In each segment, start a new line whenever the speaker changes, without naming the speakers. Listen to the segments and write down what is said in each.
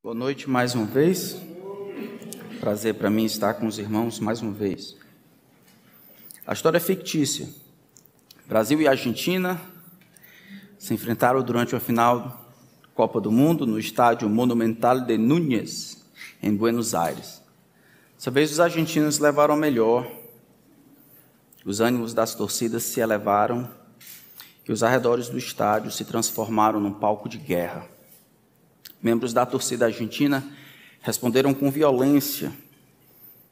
Boa noite mais uma vez. Prazer para mim estar com os irmãos mais uma vez. A história é fictícia. Brasil e Argentina se enfrentaram durante a final da Copa do Mundo no estádio Monumental de Núñez, em Buenos Aires. Dessa vez os argentinos levaram a melhor. Os ânimos das torcidas se elevaram e os arredores do estádio se transformaram num palco de guerra. Membros da torcida argentina responderam com violência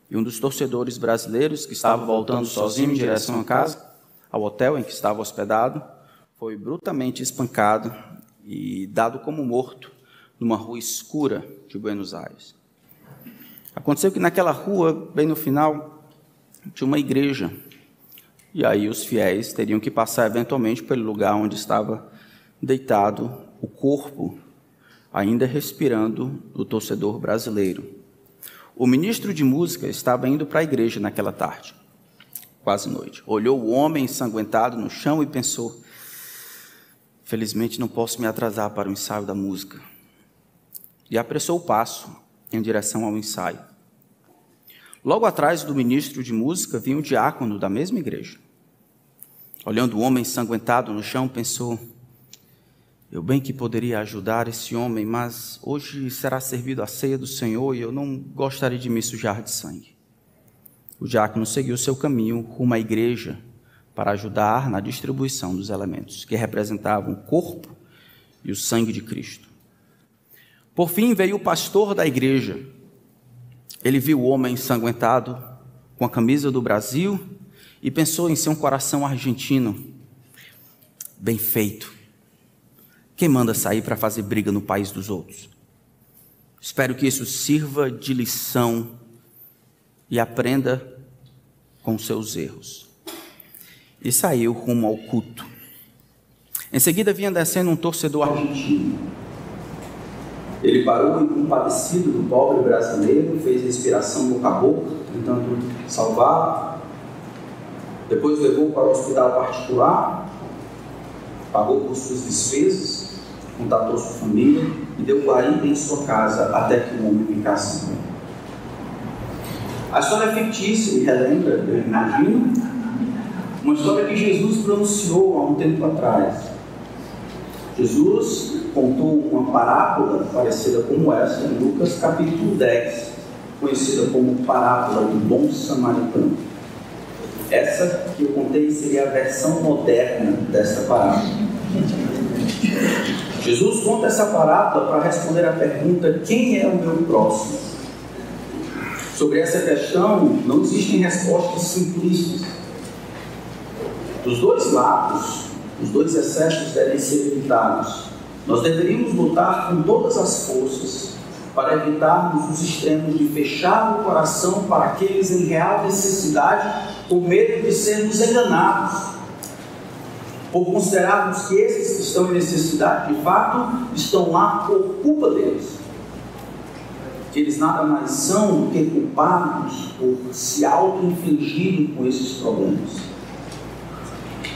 e um dos torcedores brasileiros, que estava voltando sozinho em direção à casa, ao hotel em que estava hospedado, foi brutalmente espancado e dado como morto numa rua escura de Buenos Aires. Aconteceu que naquela rua, bem no final, tinha uma igreja, e aí os fiéis teriam que passar eventualmente pelo lugar onde estava deitado o corpo, ainda respirando, o torcedor brasileiro. O ministro de música estava indo para a igreja naquela tarde, quase noite. Olhou o homem ensanguentado no chão e pensou: felizmente não posso me atrasar para o ensaio da música. E apressou o passo em direção ao ensaio. Logo atrás do ministro de música vinha um diácono da mesma igreja. Olhando o homem ensanguentado no chão, pensou: eu bem que poderia ajudar esse homem, mas hoje será servido a ceia do Senhor e eu não gostaria de me sujar de sangue. O diácono seguiu seu caminho rumo à igreja para ajudar na distribuição dos elementos, que representavam o corpo e o sangue de Cristo. Por fim veio o pastor da igreja. Ele viu o homem ensanguentado com a camisa do Brasil e pensou em seu coração argentino: bem feito. Quem manda sair para fazer briga no país dos outros? Espero que isso sirva de lição e aprenda com seus erros. E saiu rumo ao culto. Em seguida vinha descendo um torcedor argentino. Ele parou e, compadecido do pobre brasileiro, fez respiração boca a boca, tentando salvá-lo. Depois levou para o hospital particular, pagou por suas despesas, contatou sua família e deu guarida em sua casa até que o homem ficasse bem. A história é fictícia e relembra, eu imagino, uma história que Jesus pronunciou há um tempo atrás. Jesus contou uma parábola parecida como essa em Lucas capítulo 10, conhecida como parábola do bom samaritano. Essa que eu contei seria a versão moderna dessa parábola. Jesus conta essa parábola para responder à pergunta: quem é o meu próximo? Sobre essa questão não existem respostas simplistas. Dos dois lados, os dois excessos devem ser evitados. Nós deveríamos lutar com todas as forças para evitarmos os extremos de fechar o coração para aqueles em real necessidade, por medo de sermos enganados, por considerarmos que esses que estão em necessidade, de fato, estão lá por culpa deles, que eles nada mais são do que culpados por se auto-infligirem com esses problemas.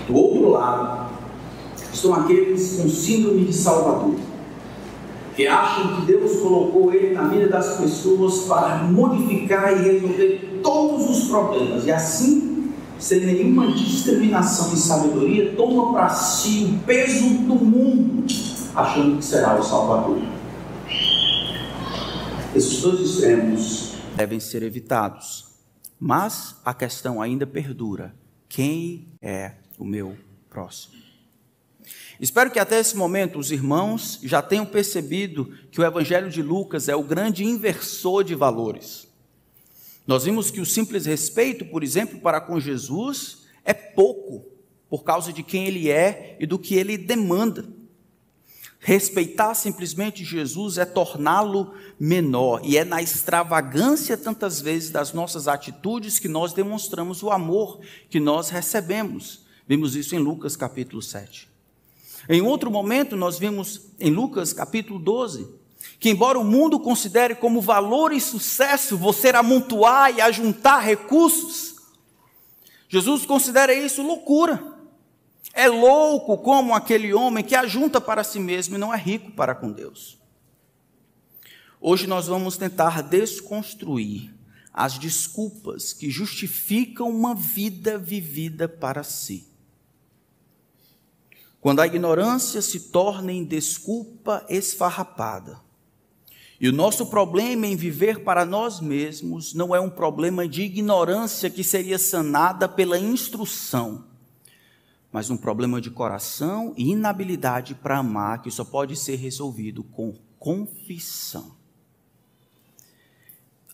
Do outro lado, estão aqueles com síndrome de Salvador, que acham que Deus colocou ele na vida das pessoas para modificar e resolver todos os problemas, e assim, sem nenhuma discriminação e sabedoria, toma para si o peso do mundo, achando que será o Salvador. Esses dois extremos devem ser evitados, mas a questão ainda perdura: quem é o meu próximo? Espero que até esse momento os irmãos já tenham percebido que o Evangelho de Lucas é o grande inversor de valores. Nós vimos que o simples respeito, por exemplo, para com Jesus é pouco, por causa de quem ele é e do que ele demanda. Respeitar simplesmente Jesus é torná-lo menor, e é na extravagância tantas vezes das nossas atitudes que nós demonstramos o amor que nós recebemos. Vimos isso em Lucas capítulo 7. Em outro momento, nós vimos em Lucas capítulo 12, que embora o mundo considere como valor e sucesso você amontoar e ajuntar recursos, Jesus considera isso loucura. É louco como aquele homem que ajunta para si mesmo e não é rico para com Deus. Hoje nós vamos tentar desconstruir as desculpas que justificam uma vida vivida para si. Quando a ignorância se torna em desculpa esfarrapada, e o nosso problema em viver para nós mesmos não é um problema de ignorância que seria sanada pela instrução, mas um problema de coração e inabilidade para amar que só pode ser resolvido com confissão.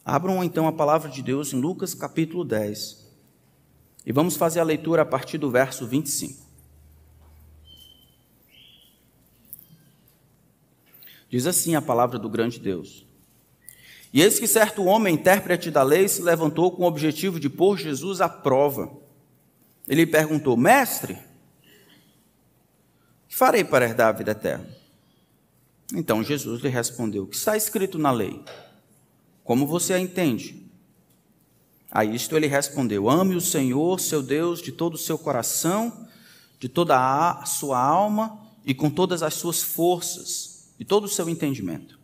Abram então a palavra de Deus em Lucas capítulo 10 e vamos fazer a leitura a partir do verso 25. Diz assim a palavra do grande Deus: E eis que certo homem, intérprete da lei, se levantou com o objetivo de pôr Jesus à prova. Ele perguntou: Mestre, que farei para herdar a vida eterna? Então Jesus lhe respondeu: O que está escrito na lei? Como você a entende? A isto ele respondeu: Ame o Senhor, seu Deus, de todo o seu coração, de toda a sua alma e com todas as suas forças, e todo o seu entendimento.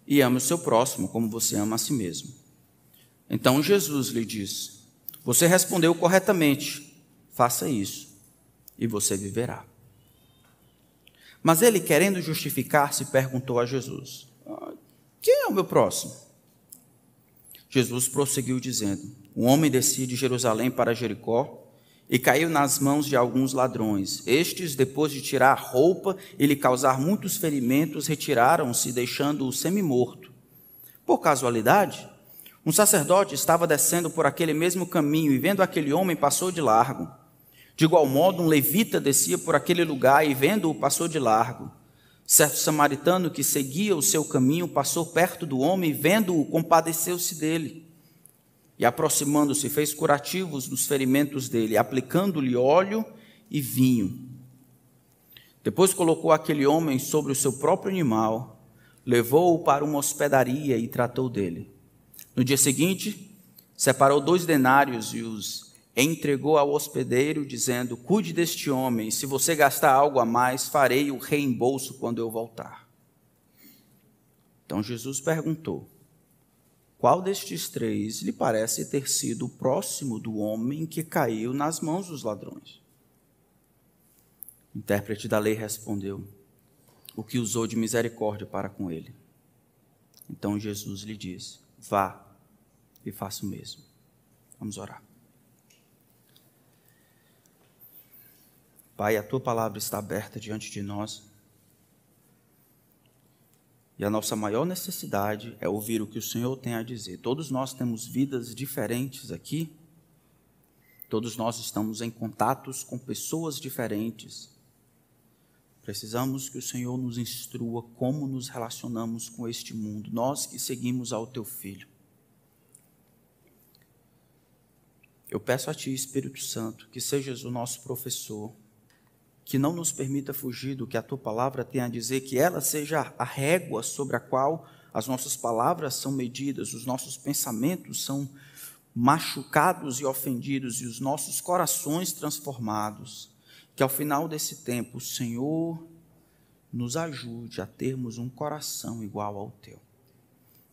E ame o seu próximo como você ama a si mesmo. Então Jesus lhe disse: Você respondeu corretamente, faça isso e você viverá. Mas ele, querendo justificar-se, perguntou a Jesus: Quem é o meu próximo? Jesus prosseguiu dizendo: Um homem descia de Jerusalém para Jericó e caiu nas mãos de alguns ladrões. Estes, depois de tirar a roupa e lhe causar muitos ferimentos, retiraram-se, deixando-o semi-morto. Por casualidade, um sacerdote estava descendo por aquele mesmo caminho e, vendo aquele homem, passou de largo. De igual modo, um levita descia por aquele lugar e, vendo-o, passou de largo. Certo samaritano que seguia o seu caminho passou perto do homem e, vendo-o, compadeceu-se dele. E, aproximando-se, fez curativos dos ferimentos dele, aplicando-lhe óleo e vinho. Depois colocou aquele homem sobre o seu próprio animal, levou-o para uma hospedaria e tratou dele. No dia seguinte, separou 2 denários e os entregou ao hospedeiro, dizendo: Cuide deste homem, e se você gastar algo a mais, farei o reembolso quando eu voltar. Então Jesus perguntou: Qual destes 3 lhe parece ter sido o próximo do homem que caiu nas mãos dos ladrões? O intérprete da lei respondeu: O que usou de misericórdia para com ele. Então Jesus lhe disse: Vá e faça o mesmo. Vamos orar. Pai, a tua palavra está aberta diante de nós. E a nossa maior necessidade é ouvir o que o Senhor tem a dizer. Todos nós temos vidas diferentes aqui. Todos nós estamos em contatos com pessoas diferentes. Precisamos que o Senhor nos instrua como nos relacionamos com este mundo. Nós que seguimos ao teu Filho. Eu peço a ti, Espírito Santo, que sejas o nosso professor, que não nos permita fugir do que a tua palavra tem a dizer, que ela seja a régua sobre a qual as nossas palavras são medidas, os nossos pensamentos são machucados e ofendidos e os nossos corações transformados. Que ao final desse tempo o Senhor nos ajude a termos um coração igual ao teu.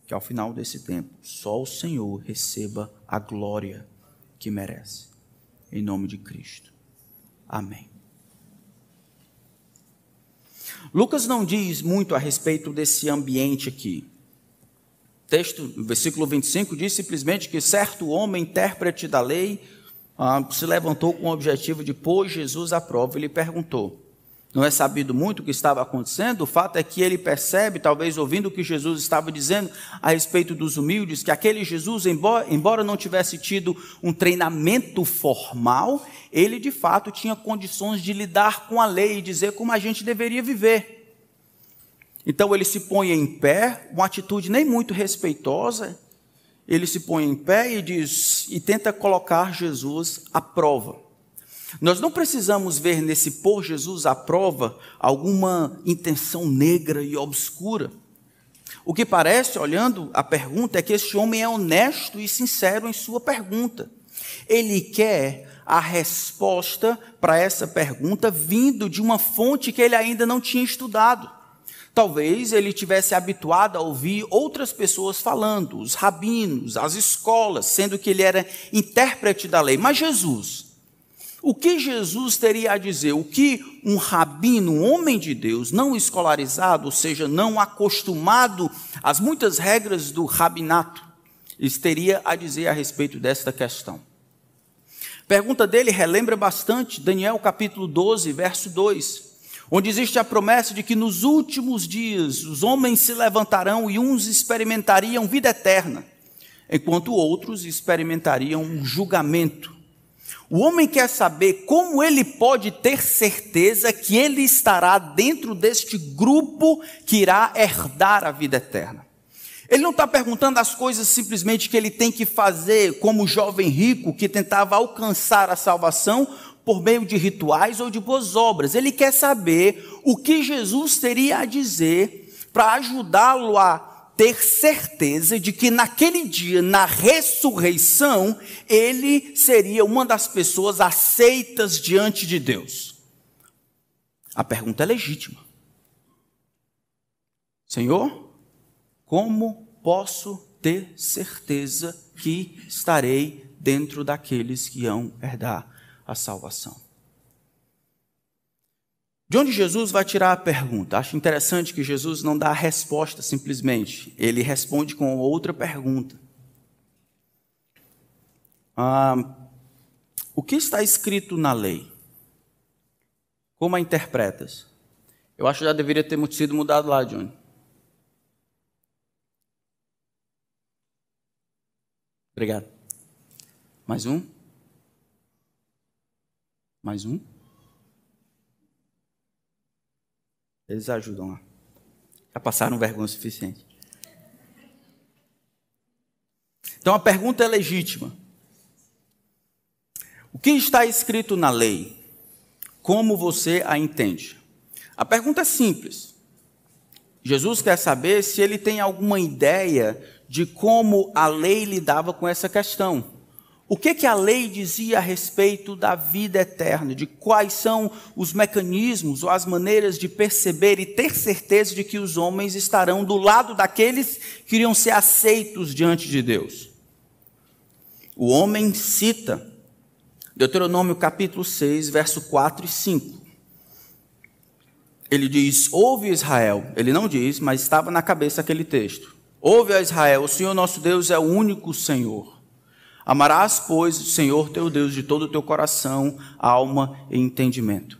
Que ao final desse tempo só o Senhor receba a glória que merece. Em nome de Cristo. Amém. Lucas não diz muito a respeito desse ambiente aqui. O texto, versículo 25, diz simplesmente que certo homem, intérprete da lei, se levantou com o objetivo de pôr Jesus à prova e lhe perguntou. Não é sabido muito o que estava acontecendo, o fato é que ele percebe, talvez ouvindo o que Jesus estava dizendo a respeito dos humildes, que aquele Jesus, embora não tivesse tido um treinamento formal, ele de fato tinha condições de lidar com a lei e dizer como a gente deveria viver. Então ele se põe em pé, uma atitude nem muito respeitosa, ele se põe em pé e tenta colocar Jesus à prova. Nós não precisamos ver nesse pôr Jesus à prova alguma intenção negra e obscura. O que parece, olhando a pergunta, é que este homem é honesto e sincero em sua pergunta. Ele quer a resposta para essa pergunta vindo de uma fonte que ele ainda não tinha estudado. Talvez ele tivesse habituado a ouvir outras pessoas falando, os rabinos, as escolas, sendo que ele era intérprete da lei. Mas Jesus, o que Jesus teria a dizer? O que um rabino, um homem de Deus, não escolarizado, ou seja, não acostumado às muitas regras do rabinato, teria a dizer a respeito desta questão? A pergunta dele relembra bastante Daniel capítulo 12, verso 2, onde existe a promessa de que nos últimos dias os homens se levantarão e uns experimentariam vida eterna, enquanto outros experimentariam um julgamento. O homem quer saber como ele pode ter certeza que ele estará dentro deste grupo que irá herdar a vida eterna. Ele não está perguntando as coisas simplesmente que ele tem que fazer como o jovem rico que tentava alcançar a salvação por meio de rituais ou de boas obras. Ele quer saber o que Jesus teria a dizer para ajudá-lo a ter certeza de que naquele dia, na ressurreição, ele seria uma das pessoas aceitas diante de Deus. A pergunta é legítima. Senhor, como posso ter certeza que estarei dentro daqueles que vão herdar a salvação? De onde Jesus vai tirar a pergunta? Acho interessante que Jesus não dá a resposta simplesmente. Ele responde com outra pergunta. O que está escrito na lei? Como a interpretas? Eu acho que já deveria ter sido mudado lá, Johnny. Obrigado. Mais um? Mais um? Eles ajudam lá. Já passaram vergonha suficiente. Então a pergunta é legítima. O que está escrito na lei? Como você a entende? A pergunta é simples. Jesus quer saber se ele tem alguma ideia de como a lei lidava com essa questão. O que a lei dizia a respeito da vida eterna, de quais são os mecanismos ou as maneiras de perceber e ter certeza de que os homens estarão do lado daqueles que iriam ser aceitos diante de Deus. O homem cita Deuteronômio capítulo 6, verso 4 e 5. Ele diz, ouve Israel. Ele não diz, mas estava na cabeça aquele texto. Ouve a Israel, o Senhor nosso Deus é o único Senhor. Amarás, pois, o Senhor teu Deus de todo o teu coração, alma e entendimento.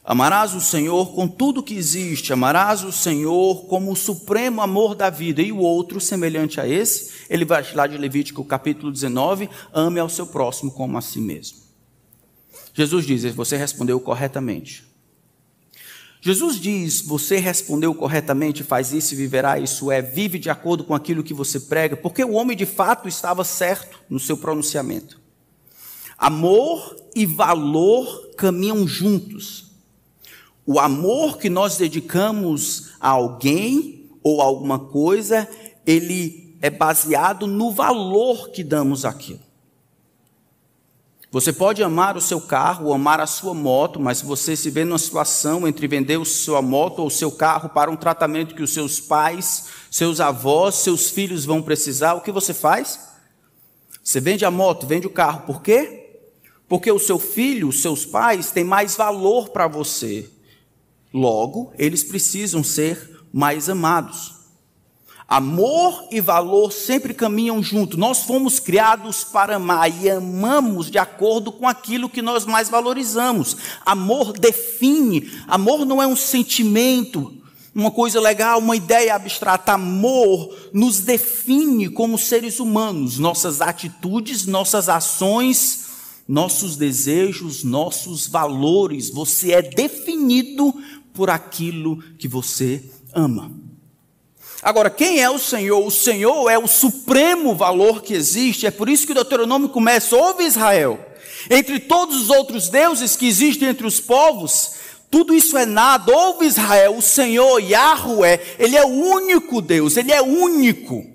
Amarás o Senhor com tudo que existe, amarás o Senhor como o supremo amor da vida. E o outro, semelhante a esse, ele vai lá de Levítico capítulo 19, ame ao seu próximo como a si mesmo. Jesus diz, você respondeu corretamente. Jesus diz, você respondeu corretamente, faz isso e viverá, isso é, vive de acordo com aquilo que você prega, porque o homem de fato estava certo no seu pronunciamento. Amor e valor caminham juntos. O amor que nós dedicamos a alguém ou a alguma coisa, ele é baseado no valor que damos àquilo. Você pode amar o seu carro ou amar a sua moto, mas se você se vê numa situação entre vender a sua moto ou o seu carro para um tratamento que os seus pais, seus avós, seus filhos vão precisar, o que você faz? Você vende a moto, vende o carro. Por quê? Porque o seu filho, os seus pais têm mais valor para você. Logo, eles precisam ser mais amados. Amor e valor sempre caminham juntos. Nós fomos criados para amar e amamos de acordo com aquilo que nós mais valorizamos. Amor define. Amor não é um sentimento, uma coisa legal, uma ideia abstrata. Amor nos define como seres humanos. Nossas atitudes, nossas ações, nossos desejos, nossos valores. Você é definido por aquilo que você ama. Agora, quem é o Senhor? O Senhor é o supremo valor que existe. É por isso que o Deuteronômio começa, ouve Israel, entre todos os outros deuses que existem entre os povos, tudo isso é nada. Ouve Israel, o Senhor, Yahweh, Ele é o único Deus, Ele é único.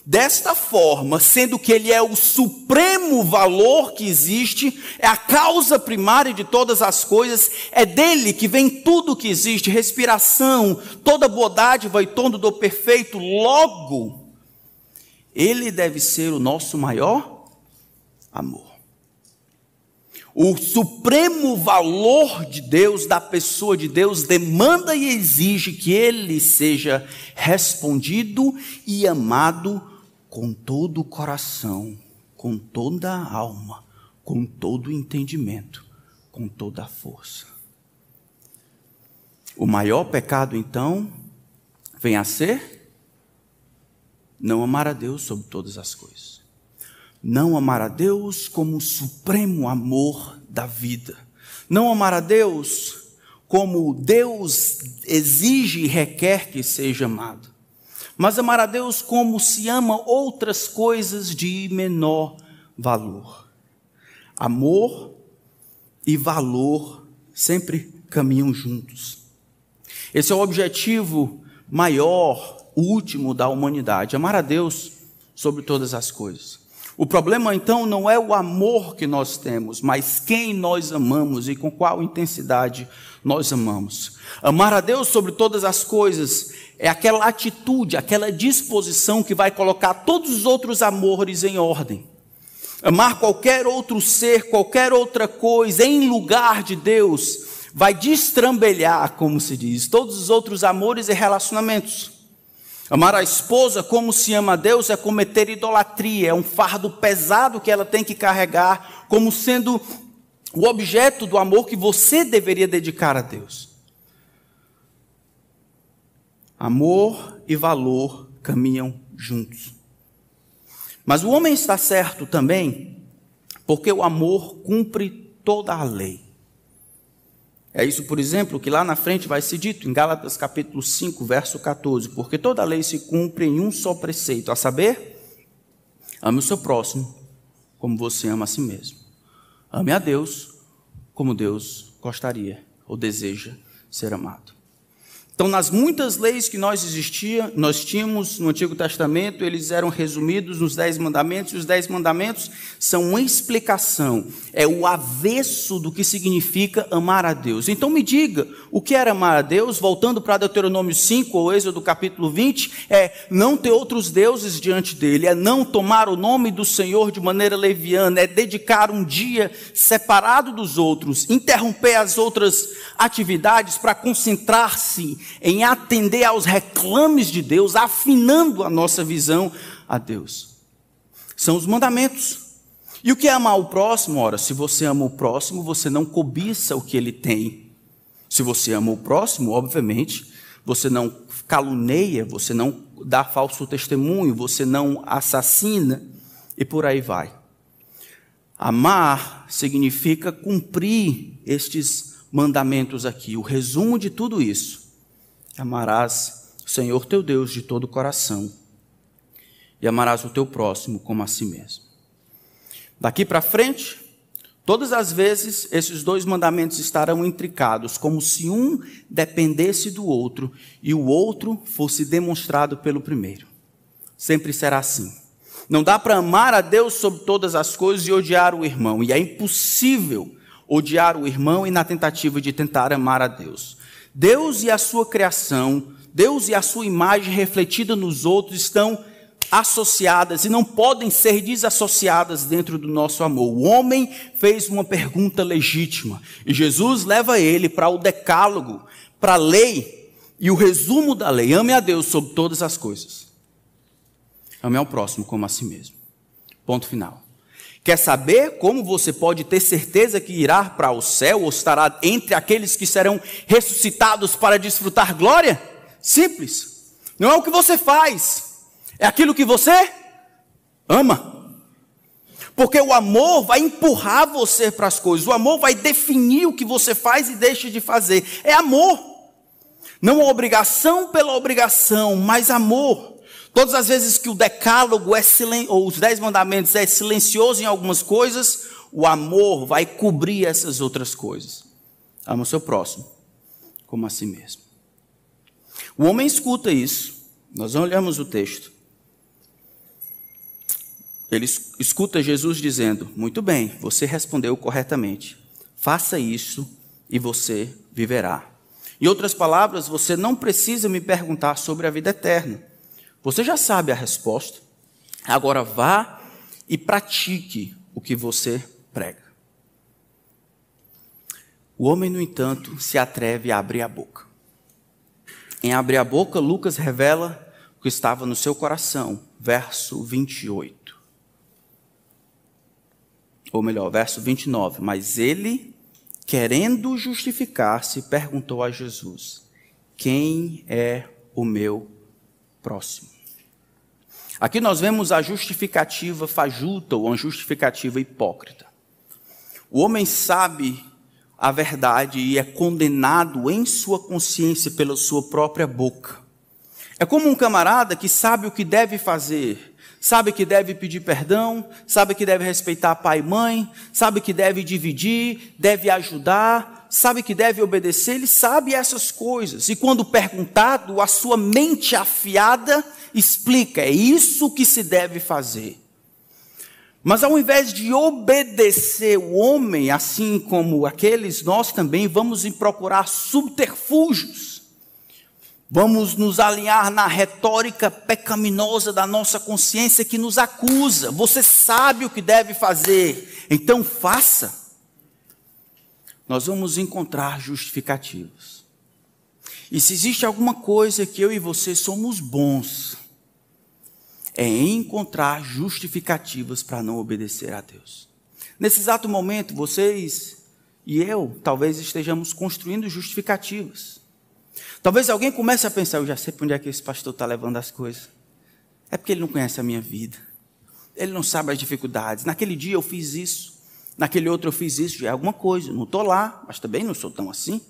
Desta forma, sendo que ele é o supremo valor que existe, é a causa primária de todas as coisas, é dele que vem tudo que existe, respiração, toda boa dádiva e todo do perfeito. Logo, ele deve ser o nosso maior amor. O supremo valor de Deus, da pessoa de Deus, demanda e exige que ele seja respondido e amado com todo o coração, com toda a alma, com todo o entendimento, com toda a força. O maior pecado, então, vem a ser não amar a Deus sobre todas as coisas. Não amar a Deus como o supremo amor da vida. Não amar a Deus como Deus exige e requer que seja amado. Mas amar a Deus como se ama outras coisas de menor valor. Amor e valor sempre caminham juntos. Esse é o objetivo maior, último da humanidade. Amar a Deus sobre todas as coisas. O problema, então, não é o amor que nós temos, mas quem nós amamos e com qual intensidade nós amamos. Amar a Deus sobre todas as coisas é aquela atitude, aquela disposição que vai colocar todos os outros amores em ordem. Amar qualquer outro ser, qualquer outra coisa em lugar de Deus, vai destrambelhar, como se diz, todos os outros amores e relacionamentos. Amar a esposa como se ama a Deus é cometer idolatria, é um fardo pesado que ela tem que carregar, como sendo o objeto do amor que você deveria dedicar a Deus. Amor e valor caminham juntos. Mas o homem está certo também, porque o amor cumpre toda a lei. É isso, por exemplo, que lá na frente vai ser dito em Gálatas capítulo 5, verso 14. Porque toda a lei se cumpre em um só preceito, a saber, ame o seu próximo como você ama a si mesmo. Ame a Deus como Deus gostaria ou deseja ser amado. Então, nas muitas leis que nós tínhamos no Antigo Testamento, eles eram resumidos nos 10 mandamentos, e os 10 mandamentos são uma explicação, é o avesso do que significa amar a Deus. Então me diga, o que era amar a Deus? Voltando para Deuteronômio 5, ou Êxodo capítulo 20, é não ter outros deuses diante dele, é não tomar o nome do Senhor de maneira leviana, é dedicar um dia separado dos outros, interromper as outras atividades para concentrar-se em atender aos reclames de Deus, afinando a nossa visão a Deus. São os mandamentos. E o que é amar o próximo? Ora, se você ama o próximo, você não cobiça o que ele tem. Se você ama o próximo, obviamente, você não caluneia, você não dá falso testemunho, você não assassina, e por aí vai. Amar significa cumprir estes mandamentos aqui. O resumo de tudo isso: amarás o Senhor teu Deus de todo o coração e amarás o teu próximo como a si mesmo. Daqui para frente, todas as vezes esses 2 mandamentos estarão intricados, como se um dependesse do outro e o outro fosse demonstrado pelo primeiro. Sempre será assim. Não dá para amar a Deus sobre todas as coisas e odiar o irmão, e é impossível odiar o irmão e na tentativa de tentar amar a Deus. Deus e a sua criação, Deus e a sua imagem refletida nos outros estão associadas e não podem ser desassociadas dentro do nosso amor. O homem fez uma pergunta legítima e Jesus leva ele para o decálogo, para a lei e o resumo da lei: ame a Deus sobre todas as coisas, ame ao próximo como a si mesmo. Ponto final. Quer saber como você pode ter certeza que irá para o céu ou estará entre aqueles que serão ressuscitados para desfrutar glória? Simples. Não é o que você faz, é aquilo que você ama. Porque o amor vai empurrar você para as coisas, o amor vai definir o que você faz e deixa de fazer. É amor. Não a obrigação pela obrigação, mas amor. Todas as vezes que o decálogo ou os 10 mandamentos é silencioso em algumas coisas, o amor vai cobrir essas outras coisas. Ama o seu próximo como a si mesmo. O homem escuta isso. Nós olhamos o texto. ele escuta Jesus dizendo: muito bem, você respondeu corretamente. Faça isso e você viverá. Em outras palavras, você não precisa me perguntar sobre a vida eterna. Você já sabe a resposta. Agora vá e pratique o que você prega. O homem, no entanto, se atreve a abrir a boca. Em abrir a boca, Lucas revela o que estava no seu coração. Verso 28. Ou melhor, verso 29. Mas ele, querendo justificar-se, perguntou a Jesus: quem é o meu próximo? Aqui nós vemos a justificativa fajuta ou uma justificativa hipócrita. O homem sabe a verdade e é condenado em sua consciência pela sua própria boca. É como um camarada que sabe o que deve fazer, sabe que deve pedir perdão, sabe que deve respeitar pai e mãe, sabe que deve dividir, deve ajudar, sabe que deve obedecer, ele sabe essas coisas. E quando perguntado, a sua mente afiada explica: é isso que se deve fazer. Mas ao invés de obedecer o homem, assim como aqueles, nós também vamos procurar subterfúgios. Vamos nos alinhar na retórica pecaminosa da nossa consciência que nos acusa. Você sabe o que deve fazer, então faça. Nós vamos encontrar justificativas. E se existe alguma coisa que eu e você somos bons, é encontrar justificativas para não obedecer a Deus. Nesse exato momento, vocês e eu talvez estejamos construindo justificativas. Talvez alguém comece a pensar: eu já sei para onde é que esse pastor está levando as coisas. É porque ele não conhece a minha vida. Ele não sabe as dificuldades. Naquele dia eu fiz isso, naquele outro eu fiz isso, já é alguma coisa. Não estou lá, mas também não sou tão assim.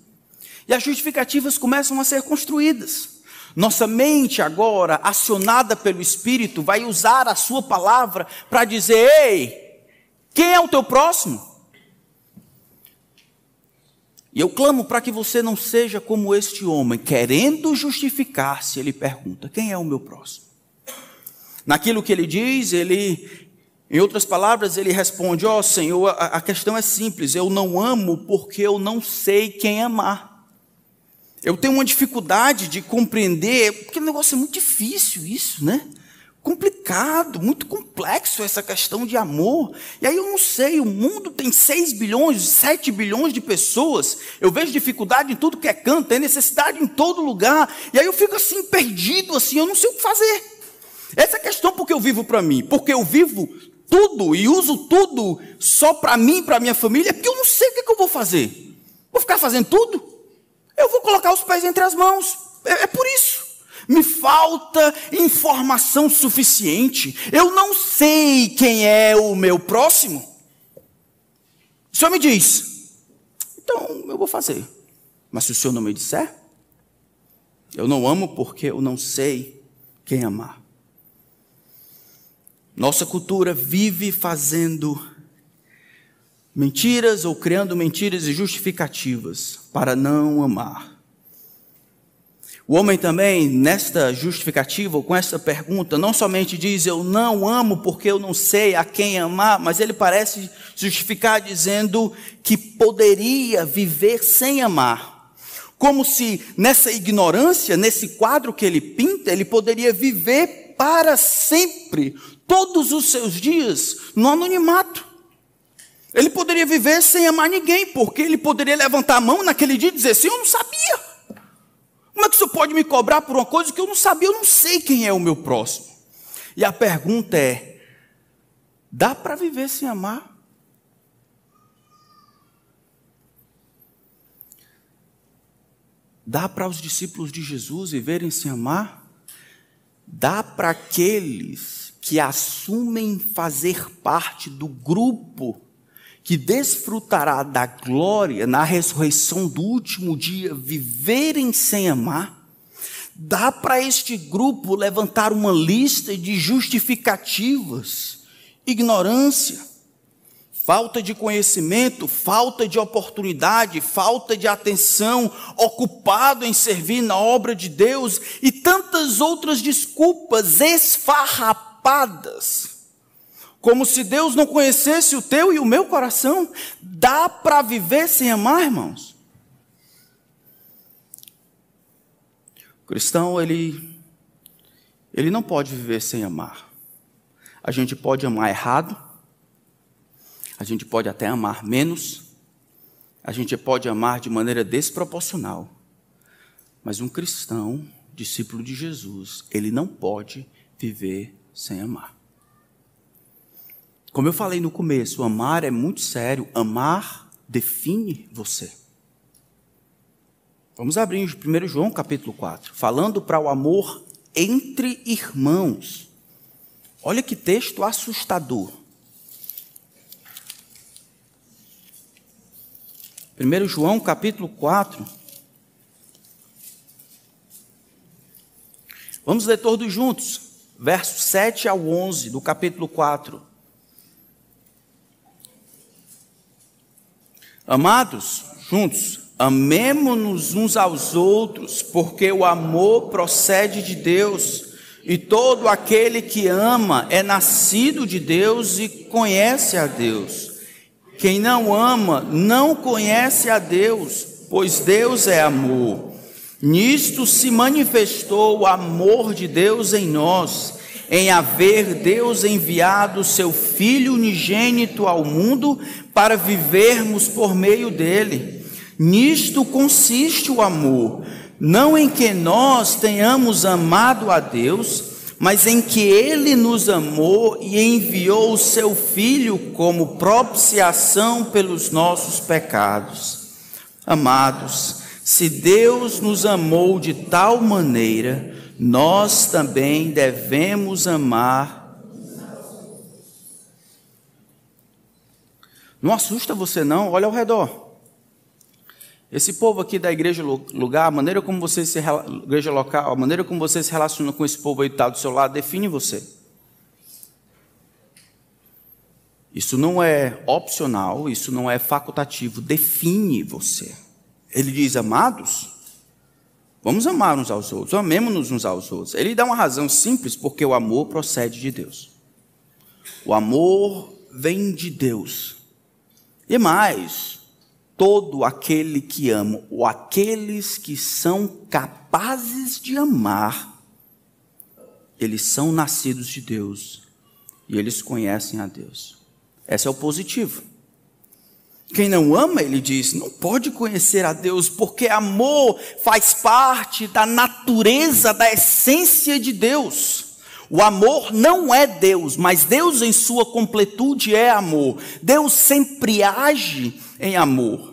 E as justificativas começam a ser construídas. Nossa mente agora, acionada pelo Espírito, vai usar a sua palavra para dizer: ei, quem é o teu próximo? E eu clamo para que você não seja como este homem, querendo justificar-se, ele pergunta: quem é o meu próximo? Naquilo que ele diz, em outras palavras, ele responde: ó Senhor, a questão é simples, eu não amo porque eu não sei quem amar. Eu tenho uma dificuldade de compreender, porque o negócio é muito difícil isso, né? Complicado, muito complexo essa questão de amor. E aí eu não sei, o mundo tem 6 bilhões, 7 bilhões de pessoas. Eu vejo dificuldade em tudo que é canto, tem necessidade em todo lugar. E aí eu fico assim, perdido, assim, eu não sei o que fazer. Essa é a questão porque eu vivo para mim. Porque eu vivo tudo e uso tudo só para mim e para minha família, é porque eu não sei o que eu vou fazer. Vou ficar fazendo tudo? Eu vou colocar os pés entre as mãos. É por isso. Me falta informação suficiente. Eu não sei quem é o meu próximo. O Senhor me diz, então eu vou fazer. Mas se o Senhor não me disser, eu não amo porque eu não sei quem amar. Nossa cultura vive fazendo mentiras ou criando mentiras e justificativas para não amar. O homem também, nesta justificativa, ou com essa pergunta, não somente diz: eu não amo porque eu não sei a quem amar, mas ele parece justificar dizendo que poderia viver sem amar. Como se nessa ignorância, nesse quadro que ele pinta, ele poderia viver para sempre, todos os seus dias, no anonimato. Ele poderia viver sem amar ninguém, porque ele poderia levantar a mão naquele dia e dizer assim: eu não sabia. Como é que o senhor pode me cobrar por uma coisa que eu não sabia? Eu não sei quem é o meu próximo. E a pergunta é: dá para viver sem amar? Dá para os discípulos de Jesus viverem sem amar? Dá para aqueles que assumem fazer parte do grupo que desfrutará da glória na ressurreição do último dia, viverem sem amar? Dá para este grupo levantar uma lista de justificativas? Ignorância, falta de conhecimento, falta de oportunidade, falta de atenção, ocupado em servir na obra de Deus e tantas outras desculpas esfarrapadas, Como se Deus não conhecesse o teu e o meu coração. Dá para viver sem amar, irmãos? O cristão, ele não pode viver sem amar. A gente pode amar errado, a gente pode até amar menos, a gente pode amar de maneira desproporcional, mas um cristão, discípulo de Jesus, ele não pode viver sem amar. Como eu falei no começo, amar é muito sério, amar define você. Vamos abrir em 1 João capítulo 4, falando para o amor entre irmãos. Olha que texto assustador. 1 João capítulo 4. Vamos ler todos juntos. Versos 7 ao 11 do capítulo 4. Amados, juntos, amemo-nos uns aos outros, porque o amor procede de Deus. E todo aquele que ama é nascido de Deus e conhece a Deus. Quem não ama não conhece a Deus, pois Deus é amor. Nisto se manifestou o amor de Deus em nós, em haver Deus enviado seu Filho unigênito ao mundo para vivermos por meio dele. Nisto consiste o amor, não em que nós tenhamos amado a Deus, mas em que Ele nos amou e enviou o seu Filho como propiciação pelos nossos pecados. Amados, se Deus nos amou de tal maneira, nós também devemos amar. Não assusta você não? Olha ao redor. Esse povo aqui da igreja lugar, a maneira como você igreja local, a maneira como você se relaciona com esse povo aí que está do seu lado, define você. Isso não é opcional, isso não é facultativo, define você. Ele diz, amados, vamos amar uns aos outros, amemos-nos uns aos outros. Ele dá uma razão simples, porque o amor procede de Deus. O amor vem de Deus. E mais, todo aquele que ama, ou aqueles que são capazes de amar, eles são nascidos de Deus e eles conhecem a Deus. Esse é o positivo. Quem não ama, ele diz, não pode conhecer a Deus, porque amor faz parte da natureza, da essência de Deus. O amor não é Deus, mas Deus em sua completude é amor. Deus sempre age em amor.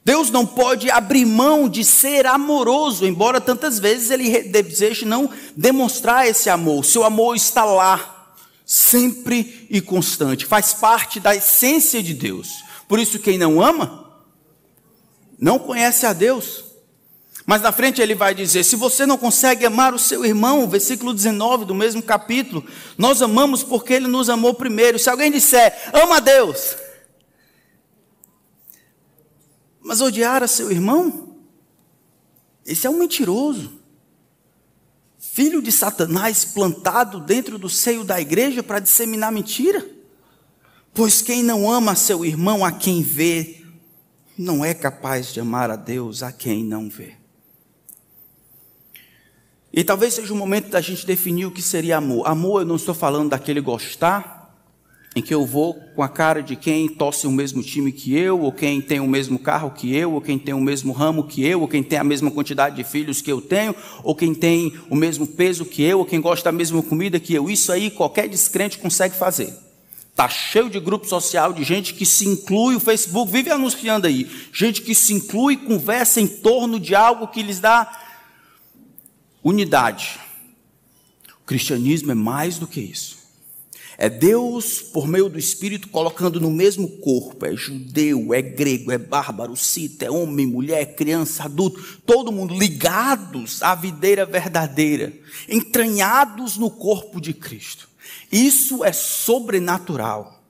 Deus não pode abrir mão de ser amoroso, embora tantas vezes ele deseje não demonstrar esse amor. Seu amor está lá, sempre e constante, faz parte da essência de Deus. Por isso quem não ama, não conhece a Deus. Mas na frente ele vai dizer, se você não consegue amar o seu irmão, versículo 19 do mesmo capítulo, nós amamos porque ele nos amou primeiro. Se alguém disser, ama a Deus, mas odiar a seu irmão, esse é um mentiroso, filho de Satanás plantado dentro do seio da igreja para disseminar mentira. Pois quem não ama seu irmão a quem vê, não é capaz de amar a Deus a quem não vê. E talvez seja o momento da gente definir o que seria amor. Amor, eu não estou falando daquele gostar, em que eu vou com a cara de quem torce o mesmo time que eu, ou quem tem o mesmo carro que eu, ou quem tem o mesmo ramo que eu, ou quem tem a mesma quantidade de filhos que eu tenho, ou quem tem o mesmo peso que eu, ou quem gosta da mesma comida que eu. Isso aí qualquer descrente consegue fazer. Está cheio de grupo social, de gente que se inclui, o Facebook vive anunciando aí, gente que se inclui e conversa em torno de algo que lhes dá unidade. O cristianismo é mais do que isso. É Deus, por meio do Espírito, colocando no mesmo corpo, é judeu, é grego, é bárbaro, cita, é homem, mulher, criança, adulto, todo mundo ligados à videira verdadeira, entranhados no corpo de Cristo. Isso é sobrenatural.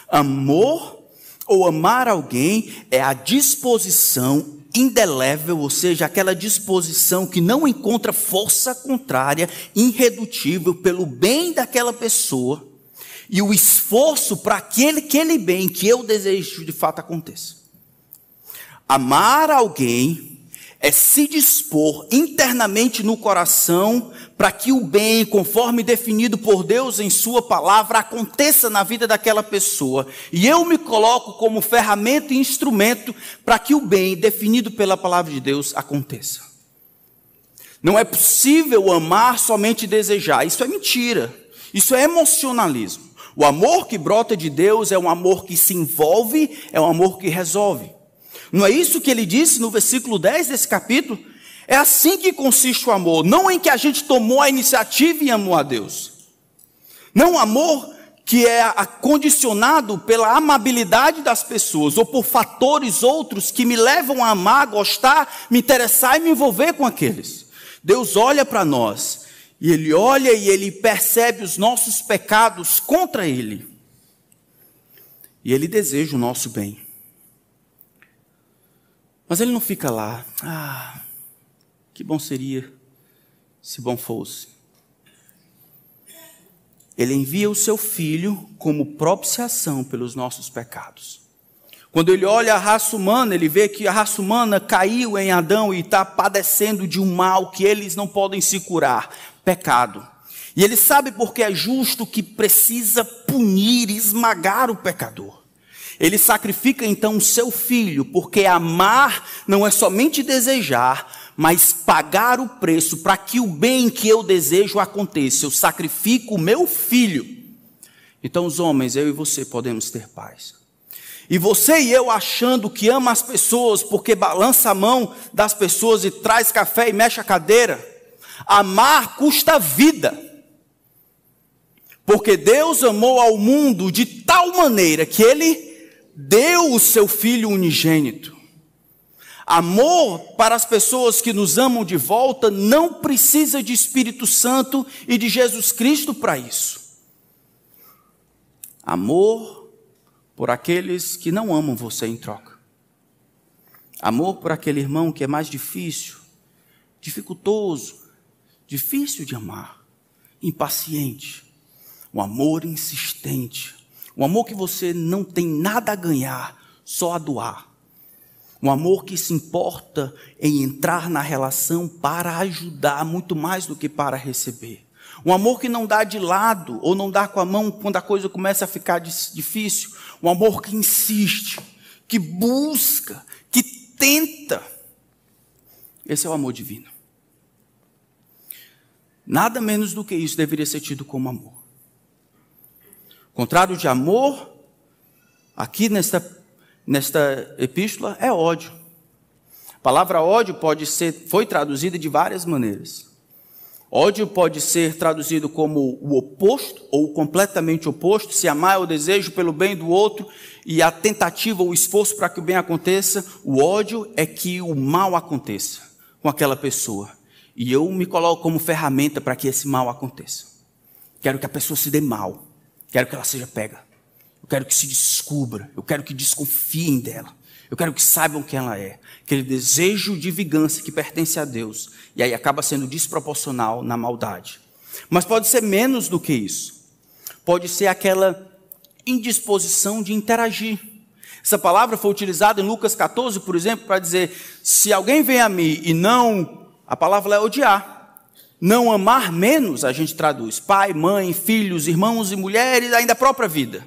Amor ou amar alguém é a disposição indelével, ou seja, aquela disposição que não encontra força contrária, irredutível pelo bem daquela pessoa, e o esforço para aquele bem que eu desejo de fato aconteça. Amar alguém é se dispor internamente no coração para que o bem, conforme definido por Deus em sua palavra, aconteça na vida daquela pessoa. E eu me coloco como ferramenta e instrumento para que o bem, definido pela palavra de Deus, aconteça. Não é possível amar somente desejar. Isso é mentira. Isso é emocionalismo. O amor que brota de Deus é um amor que se envolve, é um amor que resolve. Não é isso que ele disse no versículo 10 desse capítulo? É assim que consiste o amor, não em que a gente tomou a iniciativa e amou a Deus. Não um amor que é condicionado pela amabilidade das pessoas ou por fatores outros que me levam a amar, gostar, me interessar e me envolver com aqueles. Deus olha para nós e Ele olha e Ele percebe os nossos pecados contra Ele. E Ele deseja o nosso bem. Mas Ele não fica lá, que bom seria se bom fosse. Ele envia o seu Filho como propiciação pelos nossos pecados. Quando ele olha a raça humana, ele vê que a raça humana caiu em Adão e está padecendo de um mal que eles não podem se curar, pecado. E ele sabe porque é justo que precisa punir, esmagar o pecador. Ele sacrifica então o seu Filho, porque amar não é somente desejar, mas pagar o preço para que o bem que eu desejo aconteça. Eu sacrifico o meu Filho. Então os homens, eu e você, podemos ter paz. E você e eu achando que ama as pessoas porque balança a mão das pessoas e traz café e mexe a cadeira. Amar custa vida. Porque Deus amou ao mundo de tal maneira que Ele deu o seu Filho unigênito. Amor para as pessoas que nos amam de volta não precisa de Espírito Santo e de Jesus Cristo para isso. Amor por aqueles que não amam você em troca. Amor por aquele irmão que é mais difícil, dificultoso, difícil de amar, impaciente. Um amor insistente. Um amor que você não tem nada a ganhar, só a doar. Um amor que se importa em entrar na relação para ajudar muito mais do que para receber. Um amor que não dá de lado ou não dá com a mão quando a coisa começa a ficar difícil. Um amor que insiste, que busca, que tenta. Esse é o amor divino. Nada menos do que isso deveria ser tido como amor. O contrário de amor, aqui nesta epístola, é ódio. A palavra ódio foi traduzida de várias maneiras. Ódio pode ser traduzido como o oposto, ou completamente oposto. Se amar é o desejo pelo bem do outro, e a tentativa ou o esforço para que o bem aconteça. O ódio é que o mal aconteça com aquela pessoa. E eu me coloco como ferramenta para que esse mal aconteça. Quero que a pessoa se dê mal. Quero que ela seja pega. Eu quero que se descubra. Eu quero que desconfiem dela. Eu quero que saibam quem ela é. Aquele desejo de vingança que pertence a Deus. E aí acaba sendo desproporcional na maldade. Mas pode ser menos do que isso. Pode ser aquela indisposição de interagir. Essa palavra foi utilizada em Lucas 14, por exemplo, para dizer, se alguém vem a mim e não, a palavra é odiar. Não amar menos, a gente traduz, pai, mãe, filhos, irmãos e mulheres, ainda a própria vida.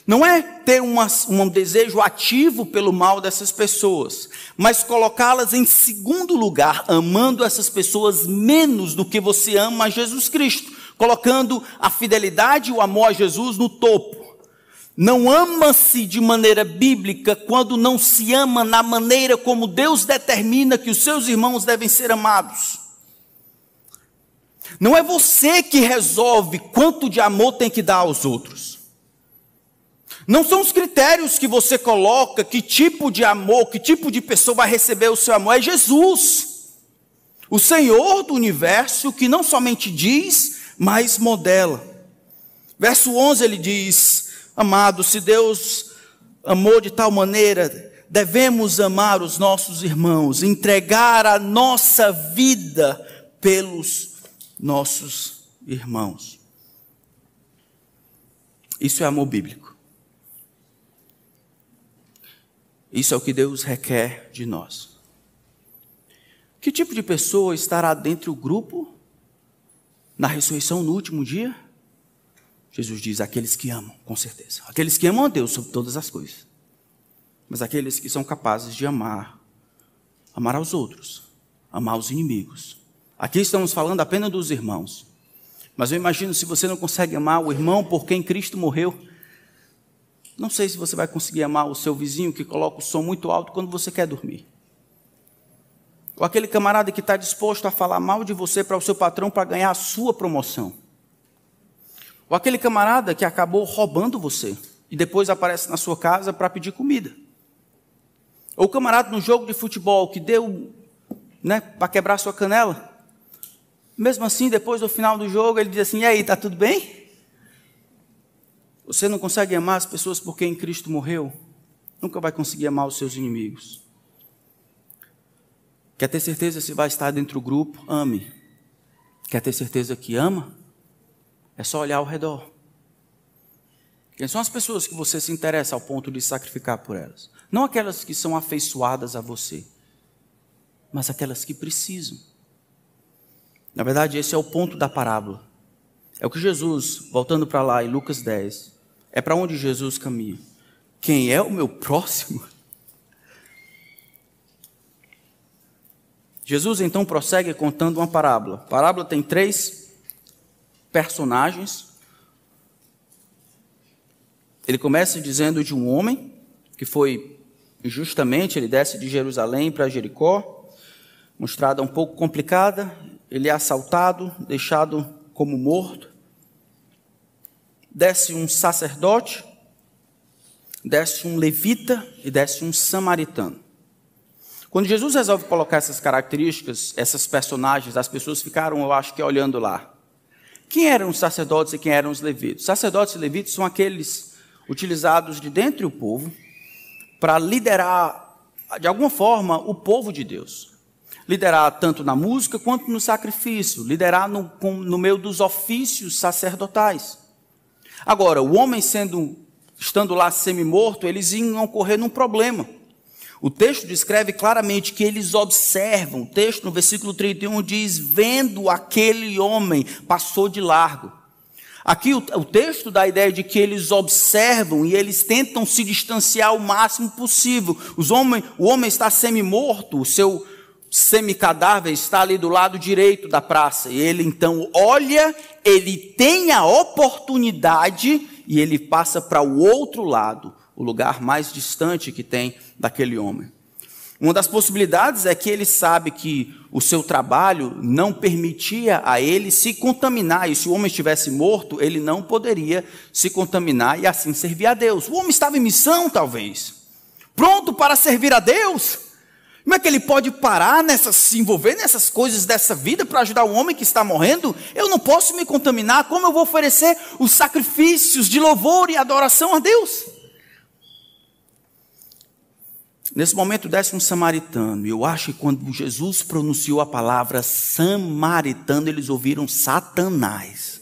Não é ter um desejo ativo pelo mal dessas pessoas, mas colocá-las em segundo lugar, amando essas pessoas menos do que você ama a Jesus Cristo, colocando a fidelidade e o amor a Jesus no topo. Não ama-se de maneira bíblica quando não se ama na maneira como Deus determina que os seus irmãos devem ser amados. Não é você que resolve quanto de amor tem que dar aos outros. Não são os critérios que você coloca, que tipo de amor, que tipo de pessoa vai receber o seu amor. É Jesus, o Senhor do universo, que não somente diz, mas modela. Verso 11 ele diz, amado, se Deus amou de tal maneira, devemos amar os nossos irmãos, entregar a nossa vida pelos nossos irmãos. Isso é amor bíblico. Isso é o que Deus requer de nós. Que tipo de pessoa estará dentro do grupo na ressurreição no último dia? Jesus diz, aqueles que amam, com certeza. Aqueles que amam a Deus sobre todas as coisas. Mas aqueles que são capazes de amar aos outros, amar os inimigos. Aqui estamos falando apenas dos irmãos. Mas eu imagino, se você não consegue amar o irmão por quem Cristo morreu, não sei se você vai conseguir amar o seu vizinho que coloca o som muito alto quando você quer dormir. Ou aquele camarada que está disposto a falar mal de você para o seu patrão para ganhar a sua promoção. Ou aquele camarada que acabou roubando você e depois aparece na sua casa para pedir comida. Ou o camarada no jogo de futebol que deu, para quebrar sua canela. Mesmo assim, depois do final do jogo, ele diz assim, e aí, está tudo bem? Você não consegue amar as pessoas por quem Cristo morreu? Nunca vai conseguir amar os seus inimigos. Quer ter certeza se vai estar dentro do grupo? Ame. Quer ter certeza que ama? É só olhar ao redor. Quem são as pessoas que você se interessa ao ponto de sacrificar por elas? Não aquelas que são afeiçoadas a você, mas aquelas que precisam. Na verdade, esse é o ponto da parábola. É o que Jesus, voltando para lá em Lucas 10, é para onde Jesus caminha. Quem é o meu próximo? Jesus então prossegue contando uma parábola. A parábola tem 3 personagens. Ele começa dizendo de um homem que foi injustamente, ele desce de Jerusalém para Jericó, uma estrada um pouco complicada, ele é assaltado, deixado como morto. Desce um sacerdote, desce um levita e desce um samaritano. Quando Jesus resolve colocar essas características, essas personagens, as pessoas ficaram, eu acho que olhando lá. Quem eram os sacerdotes e quem eram os levitas? Sacerdotes e levitas são aqueles utilizados de dentre o povo para liderar, de alguma forma, o povo de Deus. Liderar tanto na música quanto no sacrifício, liderar no meio dos ofícios sacerdotais. Agora, o homem estando lá semi-morto, eles iam correr num problema. O texto descreve claramente que eles observam, o texto no versículo 31 diz, vendo aquele homem, passou de largo. Aqui o texto dá a ideia de que eles observam e eles tentam se distanciar o máximo possível. O homem está semi-morto, o seu semi-cadáver está ali do lado direito da praça. E ele então olha, ele tem a oportunidade e ele passa para o outro lado, o lugar mais distante que tem daquele homem. Uma das possibilidades é que ele sabe que o seu trabalho não permitia a ele se contaminar, e se o homem estivesse morto, ele não poderia se contaminar e assim servir a Deus. O homem estava em missão, talvez, pronto para servir a Deus. Como é que ele pode parar se envolver nessas coisas dessa vida para ajudar um homem que está morrendo? Eu não posso me contaminar, como eu vou oferecer os sacrifícios de louvor e adoração a Deus? Nesse momento desce um samaritano, e eu acho que quando Jesus pronunciou a palavra samaritano, eles ouviram Satanás.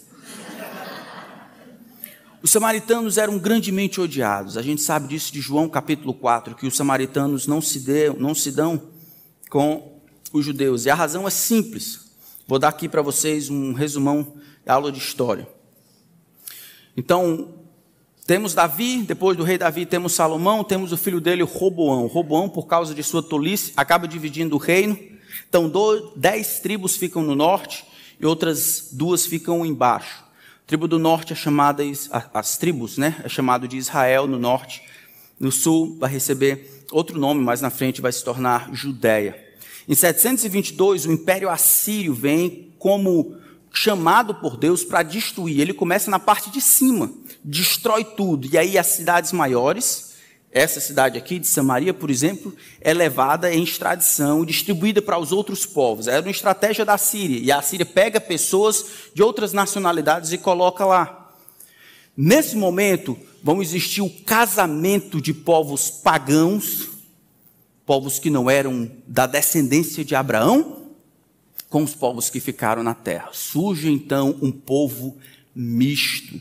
Os samaritanos eram grandemente odiados. A gente sabe disso de João capítulo 4, que os samaritanos não se dão com os judeus. E a razão é simples. Vou dar aqui para vocês um resumão da aula de história. Então, temos Davi, depois do rei Davi temos Salomão, temos o filho dele, Roboão. Roboão, por causa de sua tolice, acaba dividindo o reino. Então, 10 tribos ficam no norte e outras 2 ficam embaixo. A tribo do norte é chamada, as tribos, é chamado de Israel no norte. No sul vai receber outro nome, mais na frente vai se tornar Judéia. Em 722, o Império Assírio vem como chamado por Deus para destruir. Ele começa na parte de cima, destrói tudo. E aí as cidades maiores, essa cidade aqui de Samaria, por exemplo, é levada em extradição e distribuída para os outros povos. Era uma estratégia da Síria. E a Síria pega pessoas de outras nacionalidades e coloca lá. Nesse momento, vão existir o casamento de povos pagãos, povos que não eram da descendência de Abraão, com os povos que ficaram na terra. Surge então um povo misto.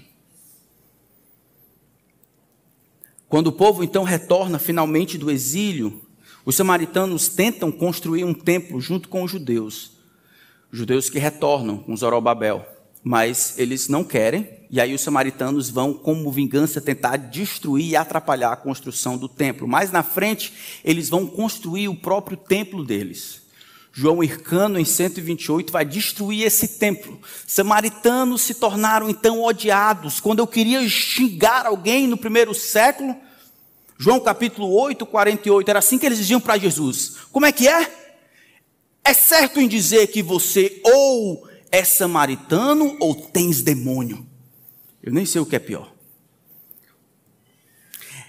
Quando o povo então retorna finalmente do exílio, os samaritanos tentam construir um templo junto com os judeus que retornam com Zorobabel, mas eles não querem, e aí os samaritanos vão, como vingança, tentar destruir e atrapalhar a construção do templo. Mais na frente, eles vão construir o próprio templo deles. João Hircano, em 128, vai destruir esse templo. Samaritanos se tornaram então odiados. Quando eu queria xingar alguém no primeiro século, João capítulo 8, 48, era assim que eles diziam para Jesus. Como é que é? É certo em dizer que você ou é samaritano ou tens demônio. Eu nem sei o que é pior.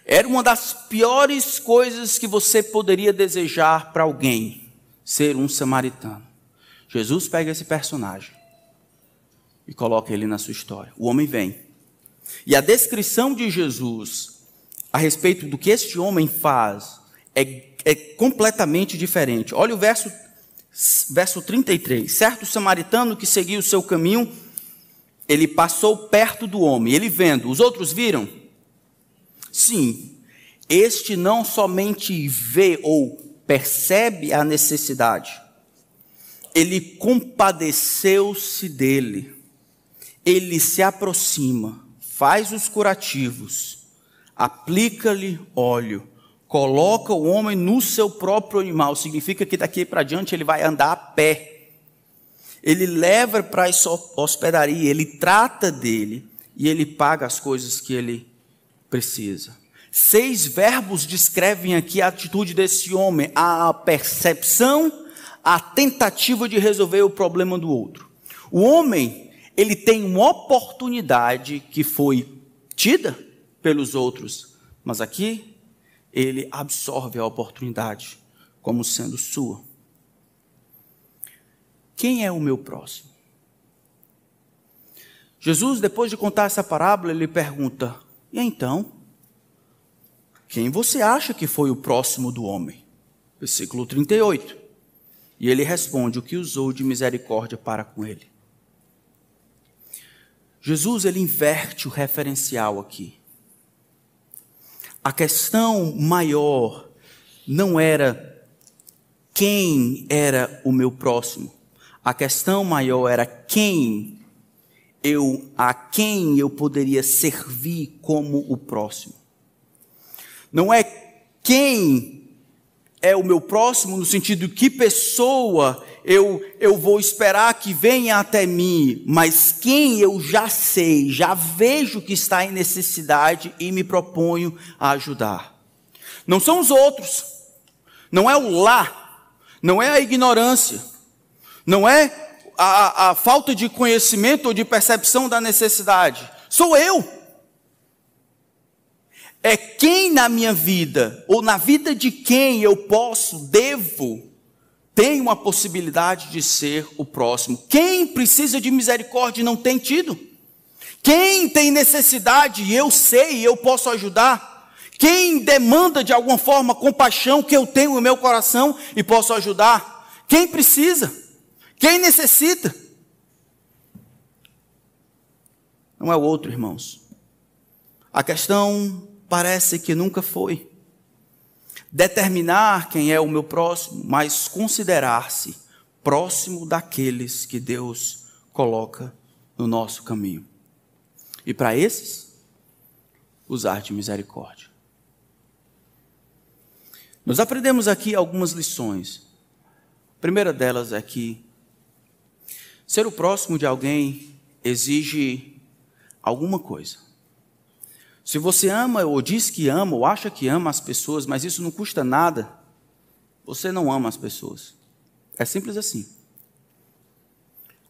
Era uma das piores coisas que você poderia desejar para alguém, ser um samaritano. Jesus pega esse personagem e coloca ele na sua história. O homem vem. E a descrição de Jesus a respeito do que este homem faz é completamente diferente. Olha o verso 33. Certo samaritano que seguia o seu caminho, ele passou perto do homem, ele vendo. Os outros viram? Sim. Este não somente vê ou percebe a necessidade, ele compadeceu-se dele. Ele se aproxima, faz os curativos, aplica-lhe óleo, coloca o homem no seu próprio animal. Significa que daqui para diante ele vai andar a pé. Ele leva para essa hospedaria, ele trata dele e ele paga as coisas que ele precisa. 6 verbos descrevem aqui a atitude desse homem: a percepção, a tentativa de resolver o problema do outro. O homem, ele tem uma oportunidade que foi tida pelos outros, mas aqui ele absorve a oportunidade como sendo sua. Quem é o meu próximo? Jesus, depois de contar essa parábola, ele pergunta: e então? Quem você acha que foi o próximo do homem? Versículo 38. E ele responde: o que usou de misericórdia para com ele. Jesus, ele inverte o referencial aqui. A questão maior não era quem era o meu próximo. A questão maior era a quem eu poderia servir como o próximo. Não é quem é o meu próximo no sentido de que pessoa eu vou esperar que venha até mim, mas quem eu já sei, já vejo que está em necessidade e me proponho a ajudar. Não são os outros, não é o lá, não é a ignorância, não é a falta de conhecimento ou de percepção da necessidade. Sou eu. É quem na minha vida, ou na vida de quem eu tenho uma possibilidade de ser o próximo. Quem precisa de misericórdia e não tem tido? Quem tem necessidade e eu sei e eu posso ajudar? Quem demanda de alguma forma compaixão que eu tenho no meu coração e posso ajudar? Quem precisa? Quem necessita? Não é o outro, irmãos. A questão parece que nunca foi determinar quem é o meu próximo, mas considerar-se próximo daqueles que Deus coloca no nosso caminho. E para esses, usar de misericórdia. Nós aprendemos aqui algumas lições. A primeira delas é que ser o próximo de alguém exige alguma coisa. Se você ama ou diz que ama ou acha que ama as pessoas, mas isso não custa nada, você não ama as pessoas. É simples assim.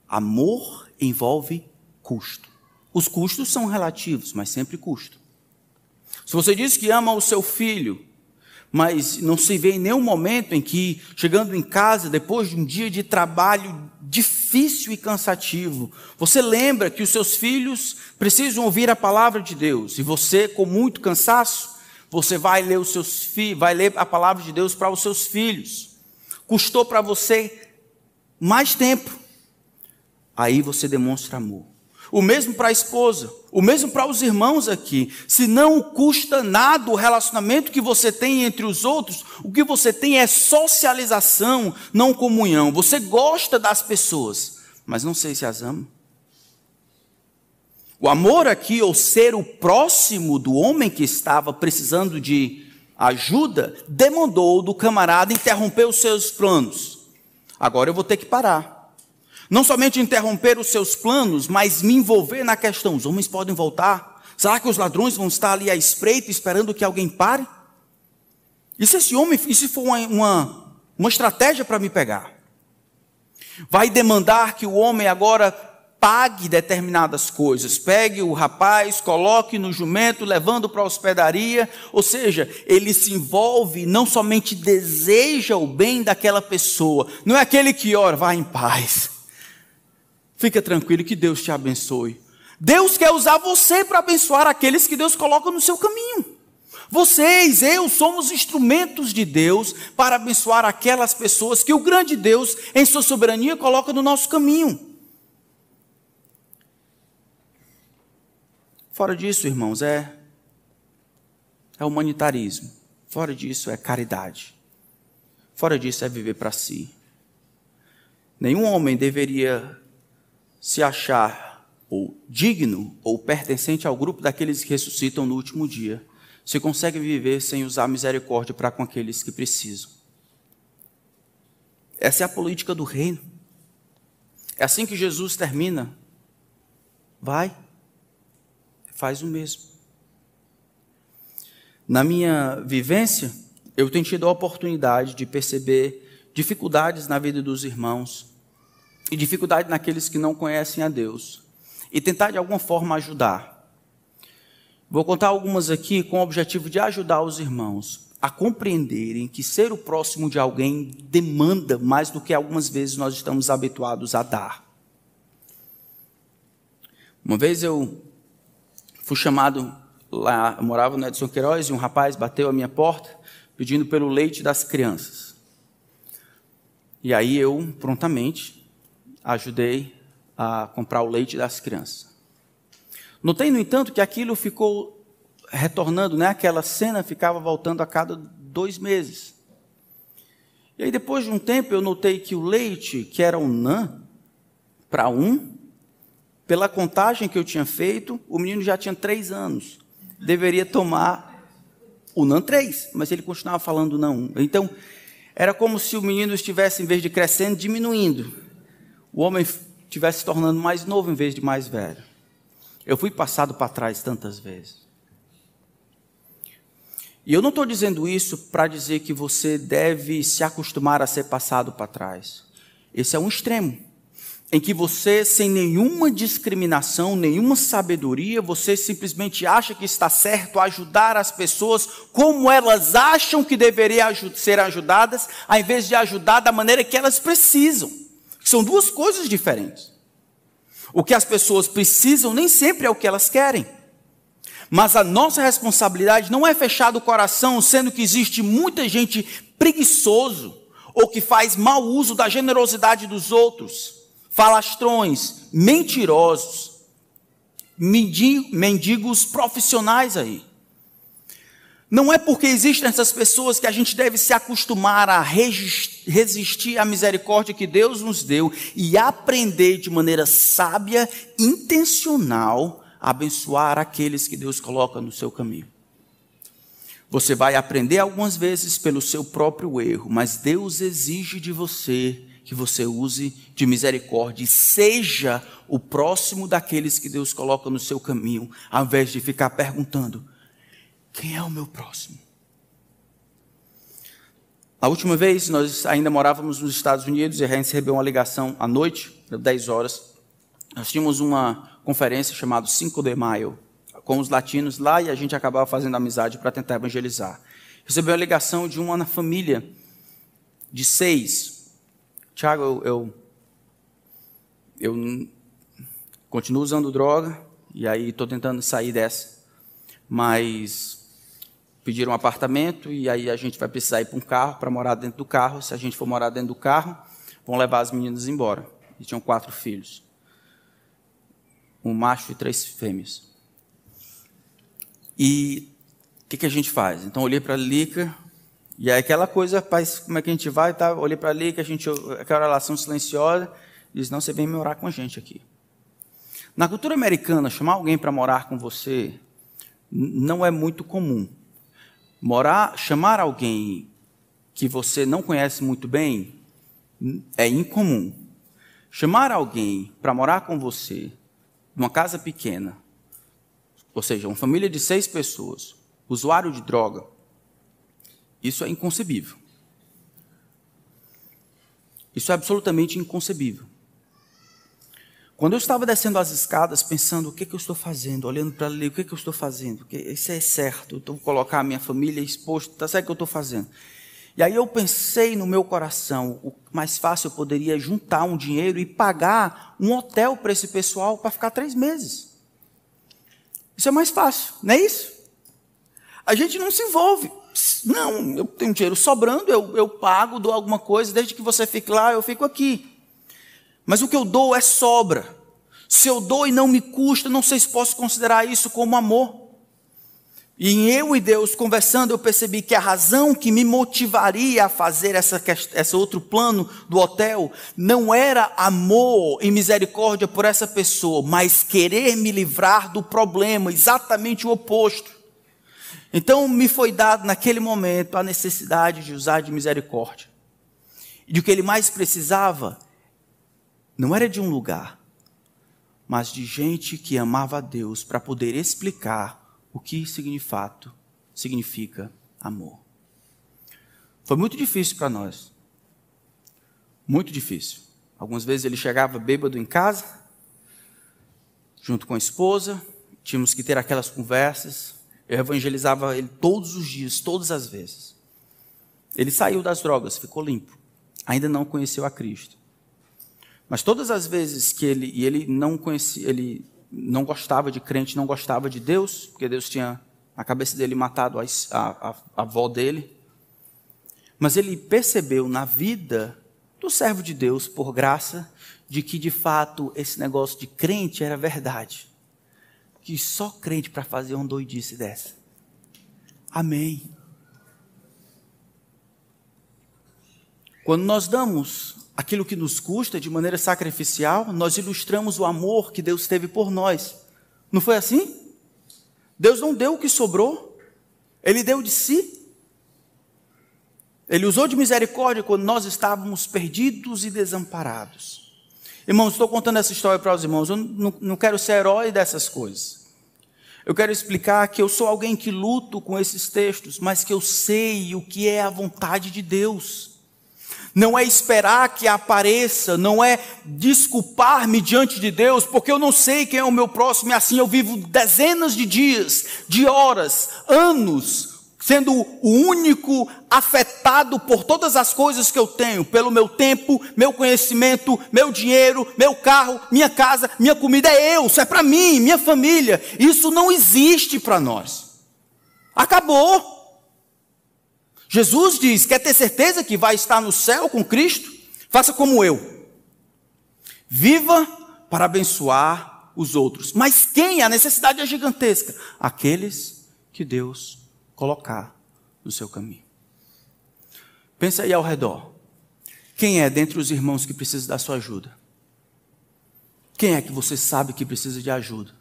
Amor envolve custo. Os custos são relativos, mas sempre custo. Se você diz que ama o seu filho, mas não se vê em nenhum momento em que, chegando em casa, depois de um dia de trabalho difícil e cansativo, você lembra que os seus filhos precisam ouvir a palavra de Deus, e você, com muito cansaço, você vai ler a palavra de Deus para os seus filhos. Custou para você mais tempo. Aí você demonstra amor. o mesmo para a esposa, o mesmo para os irmãos aqui. Se não custa nada o relacionamento que você tem entre os outros, o que você tem é socialização, não comunhão. Você gosta das pessoas, mas não sei se as ama. O amor aqui, ou ser o próximo do homem que estava precisando de ajuda, demandou do camarada interromper os seus planos. Agora eu vou ter que parar. Não somente interromper os seus planos, mas me envolver na questão. Os homens podem voltar? Será que os ladrões vão estar ali à espreita, esperando que alguém pare? E se esse homem, e se for uma estratégia para me pegar? Vai demandar que o homem agora pague determinadas coisas. Pegue o rapaz, coloque no jumento, levando para a hospedaria. Ou seja, ele se envolve, não somente deseja o bem daquela pessoa. Não é aquele que ora, vá em paz. Fica tranquilo, que Deus te abençoe. Deus quer usar você para abençoar aqueles que Deus coloca no seu caminho. Vocês, eu, somos instrumentos de Deus para abençoar aquelas pessoas que o grande Deus, em sua soberania, coloca no nosso caminho. Fora disso, irmãos, é humanitarismo. Fora disso, é caridade. Fora disso, é viver para si. Nenhum homem deveria se achar ou digno ou pertencente ao grupo daqueles que ressuscitam no último dia, se consegue viver sem usar misericórdia para com aqueles que precisam. Essa é a política do reino. É assim que Jesus termina. Vai, faz o mesmo. Na minha vivência, eu tenho tido a oportunidade de perceber dificuldades na vida dos irmãos, e dificuldade naqueles que não conhecem a Deus, e tentar de alguma forma ajudar. Vou contar algumas aqui com o objetivo de ajudar os irmãos a compreenderem que ser o próximo de alguém demanda mais do que algumas vezes nós estamos habituados a dar. Uma vez eu fui chamado lá, eu morava no Edson Queiroz, e um rapaz bateu a minha porta pedindo pelo leite das crianças. E aí eu prontamente ajudei a comprar o leite das crianças. Notei, no entanto, que aquilo ficou retornando, né? Aquela cena ficava voltando a cada 2 meses. E aí, depois de um tempo, eu notei que o leite, que era um NAN, para pela contagem que eu tinha feito, o menino já tinha 3 anos. Deveria tomar o NAN 3, mas ele continuava falando NAN 1. Então, era como se o menino estivesse, em vez de crescendo, diminuindo. O homem estivesse se tornando mais novo em vez de mais velho. Eu fui passado para trás tantas vezes. E eu não estou dizendo isso para dizer que você deve se acostumar a ser passado para trás. Esse é um extremo, em que você, sem nenhuma discriminação, nenhuma sabedoria, você simplesmente acha que está certo ajudar as pessoas como elas acham que deveriam ser ajudadas, ao invés de ajudar da maneira que elas precisam. São 2 coisas diferentes. O que as pessoas precisam nem sempre é o que elas querem. Mas a nossa responsabilidade não é fechar o coração, sendo que existe muita gente preguiçoso ou que faz mau uso da generosidade dos outros, falastrões, mentirosos, mendigos profissionais aí. Não é porque existem essas pessoas que a gente deve se acostumar a resistir à misericórdia que Deus nos deu e aprender de maneira sábia, intencional, a abençoar aqueles que Deus coloca no seu caminho. Você vai aprender algumas vezes pelo seu próprio erro, mas Deus exige de você que você use de misericórdia e seja o próximo daqueles que Deus coloca no seu caminho, ao invés de ficar perguntando: quem é o meu próximo? A última vez, nós ainda morávamos nos Estados Unidos e a gente recebeu uma ligação à noite, 10 horas. Nós tínhamos uma conferência chamada 5 de Maio, com os latinos lá, e a gente acabava fazendo amizade para tentar evangelizar. Recebeu uma ligação de uma família de 6. Tiago, eu continuo usando droga, e aí estou tentando sair dessa, mas pediram um apartamento, e aí a gente vai precisar ir para um carro, para morar dentro do carro. Se a gente for morar dentro do carro, vão levar as meninas embora. E tinham 4 filhos. um macho e 3 fêmeas. E o que a gente faz? Então, olhei para a Lica, e aí aquela coisa, rapaz, como é que a gente vai? Tá? Olhei para a Lica, aquela relação silenciosa, diz, não, você vem me orar com a gente aqui. Na cultura americana, chamar alguém para morar com você não é muito comum. Chamar alguém que você não conhece muito bem é incomum. Chamar alguém para morar com você numa casa pequena, ou seja, uma família de 6 pessoas, usuário de droga, isso é inconcebível. Isso é absolutamente inconcebível. Quando eu estava descendo as escadas, pensando, o que eu estou fazendo? Olhando para ali, o que eu estou fazendo? Isso é certo, eu vou colocar a minha família exposta, está certo o que eu estou fazendo. E aí eu pensei no meu coração, o mais fácil eu poderia juntar um dinheiro e pagar um hotel para esse pessoal para ficar 3 meses. Isso é mais fácil, não é isso? A gente não se envolve. Não, eu tenho dinheiro sobrando, eu pago, dou alguma coisa, desde que você fique lá, eu fico aqui. Mas o que eu dou é sobra. Se eu dou e não me custa, não sei se posso considerar isso como amor. E em eu e Deus conversando, eu percebi que a razão que me motivaria a fazer esse outro plano do hotel não era amor e misericórdia por essa pessoa, mas querer me livrar do problema, exatamente o oposto. Então me foi dado naquele momento a necessidade de usar de misericórdia. E o que ele mais precisava não era de um lugar, mas de gente que amava a Deus para poder explicar o que significa amor. Foi muito difícil para nós. Muito difícil. Algumas vezes ele chegava bêbado em casa, junto com a esposa, tínhamos que ter aquelas conversas. Eu evangelizava ele todos os dias, todas as vezes. Ele saiu das drogas, ficou limpo. Ainda não conheceu a Cristo. Mas todas as vezes que ele não conhecia, ele não gostava de crente, não gostava de Deus, porque Deus tinha na cabeça dele matado a avó dele. Mas ele percebeu na vida do servo de Deus, por graça, de que de fato esse negócio de crente era verdade. Que só crente para fazer uma doidice dessa. Amém. Quando nós damos aquilo que nos custa de maneira sacrificial, nós ilustramos o amor que Deus teve por nós. Não foi assim? Deus não deu o que sobrou, Ele deu de si. Ele usou de misericórdia quando nós estávamos perdidos e desamparados. Irmãos, estou contando essa história para os irmãos, eu não quero ser herói dessas coisas. Eu quero explicar que eu sou alguém que luto com esses textos, mas que eu sei o que é a vontade de Deus. Não é esperar que apareça, não é desculpar-me diante de Deus, porque eu não sei quem é o meu próximo, e assim eu vivo dezenas de dias, de horas, anos, sendo o único afetado por todas as coisas que eu tenho, pelo meu tempo, meu conhecimento, meu dinheiro, meu carro, minha casa, minha comida, isso é para mim, minha família. Isso não existe para nós. Acabou. Jesus diz, quer ter certeza que vai estar no céu com Cristo? Faça como eu. Viva para abençoar os outros. Mas quem? A necessidade é gigantesca. Aqueles que Deus colocar no seu caminho. Pensa aí ao redor. Quem é dentre os irmãos que precisa da sua ajuda? Quem é que você sabe que precisa de ajuda?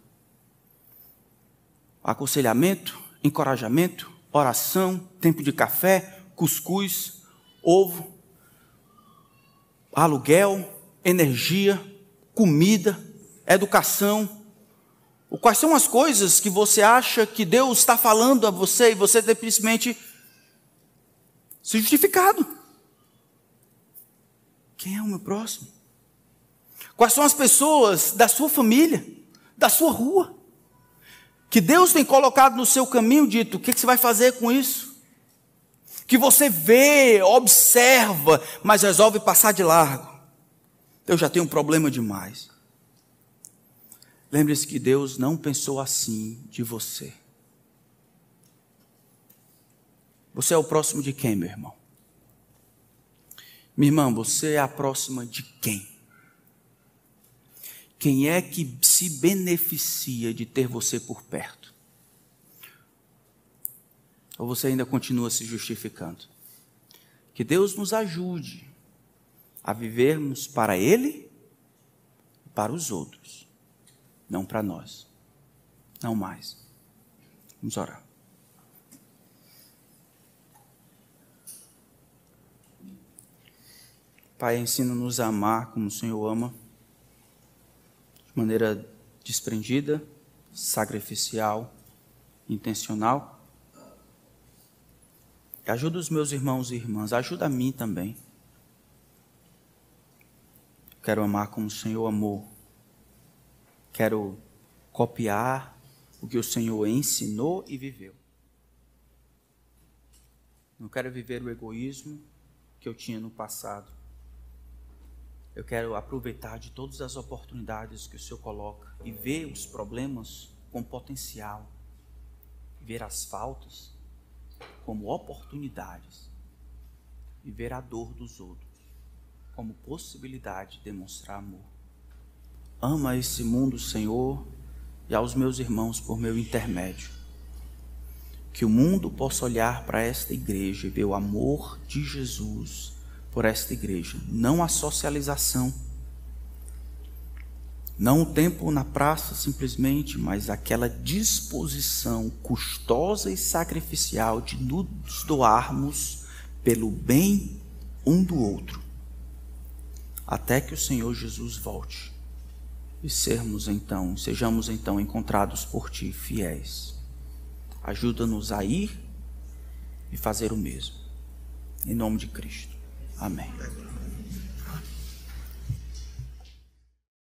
Aconselhamento, encorajamento, oração, tempo de café, cuscuz, ovo, aluguel, energia, comida, educação. Quais são as coisas que você acha que Deus está falando a você e você tem simplesmente se justificado? Quem é o meu próximo? Quais são as pessoas da sua família, da sua rua, que Deus tem colocado no seu caminho, dito, o que você vai fazer com isso? Que você vê, observa, mas resolve passar de largo. Eu já tenho um problema demais. Lembre-se que Deus não pensou assim de você. Você é o próximo de quem, meu irmão? Minha irmã, você é a próxima de quem? Quem é que se beneficia de ter você por perto? Ou você ainda continua se justificando? Que Deus nos ajude a vivermos para Ele e para os outros, não para nós, não mais. Vamos orar. Pai, ensina-nos a amar como o Senhor ama, de maneira desprendida, sacrificial, intencional. Ajuda os meus irmãos e irmãs, ajuda a mim também. Quero amar como o Senhor amou. Quero copiar o que o Senhor ensinou e viveu. Não quero viver o egoísmo que eu tinha no passado. Eu quero aproveitar de todas as oportunidades que o Senhor coloca e ver os problemas com potencial, ver as faltas como oportunidades e ver a dor dos outros como possibilidade de demonstrar amor. Ama esse mundo, Senhor, e aos meus irmãos por meu intermédio. Que o mundo possa olhar para esta igreja e ver o amor de Jesus por esta igreja, não a socialização, não o tempo na praça simplesmente, mas aquela disposição custosa e sacrificial de nos doarmos pelo bem um do outro, até que o Senhor Jesus volte e sejamos então encontrados por Ti fiéis. Ajuda-nos a ir e fazer o mesmo. Em nome de Cristo. Amém.